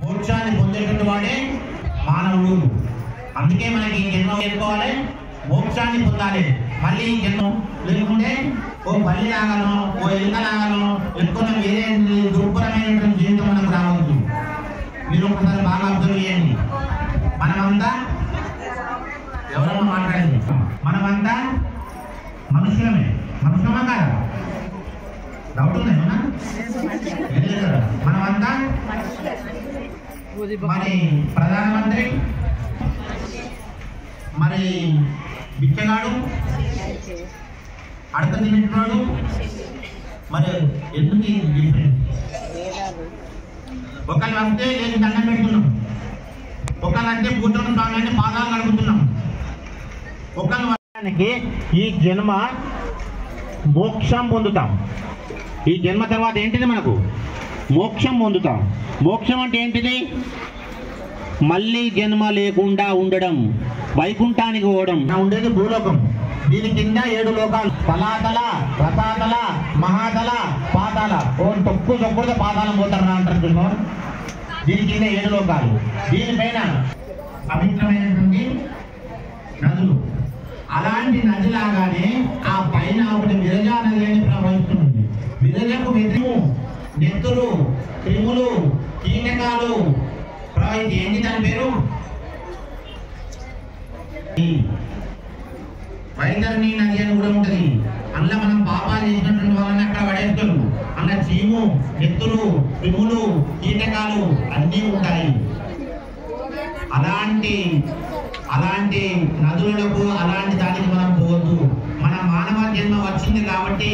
మోక్షాన్ని పొందేటువంటి వాడే మానవుడు. అందుకే మనకి జన్మ చేసుకోవాలి, మోక్షాన్ని పొందాలి. మళ్ళీ జన్మ లేకుంటే ఓ పల్లి లాగానో ఓ ఎలుక లాగానో ఎక్కువ వేరే దుర్భరమైనటువంటి జీవితం మనకు రావద్దు. మీరు ఒకసారి బాగా అబ్జర్వ్ చేయండి. మనమంతా ఎవరన్నా మాట్లాడింది, మనమంతా మనుషులమే. మనుషులమా కాదా? డౌట్ ఉందేమన్నా? మనమంతా మరి ప్రధానమంత్రి, మరి బిచ్చగాడు, అడక తింటున్నాడు. మరి ఎందుకు డిఫరెంట్? ఒకళ్ళు వస్తే లేదు దండం పెడుతున్నాం, ఒకళ్ళు అంటే కూతురు స్వామి అంటే పాదాలు నడుపుతున్నాం. ఒకళ్ళకి ఈ జన్మ మోక్షం పొందుతాం. ఈ జన్మ తర్వాత ఏంటిది? మనకు మోక్షం పొందుతాం. మోక్షం అంటే ఏంటిది? మళ్ళీ జన్మ లేకుండా ఉండడం, వైకుంఠానికి పోవడం. ఉండేది భూలోకం. దీని కింద 7 లోకాలు: తలాతల, రసాతల, మహాతల, పాతాల. ఓ తొక్కు తొక్కుడితే పాతాళం పోతారు అంటారు. దీని కింద 7 లోకాలు. దీనిపైన పవిత్రమైనటువంటి నదులు. అలాంటి నది లాగానే ఆ పైన ఒకటి విరజా నది అని ప్రవహిస్తుంది. విరజకు వెతుము, నెత్తులు, క్రిములు, కీటకాలు ప్రవహించి ఏంటి దాని పేరు? వైతరణి నది అని కూడా ఉంటుంది. అందులో మనం పాపాలు చేసినటువంటి వాళ్ళని అక్కడ పడేస్తారు. అందులో చీము, నెత్తులు, క్రిములు, కీటకాలు అన్నీ ఉంటాయి. అలాంటి నదులకు, అలాంటి దానికి మనం పోవద్దు. మన మానవ జన్మ వచ్చింది కాబట్టి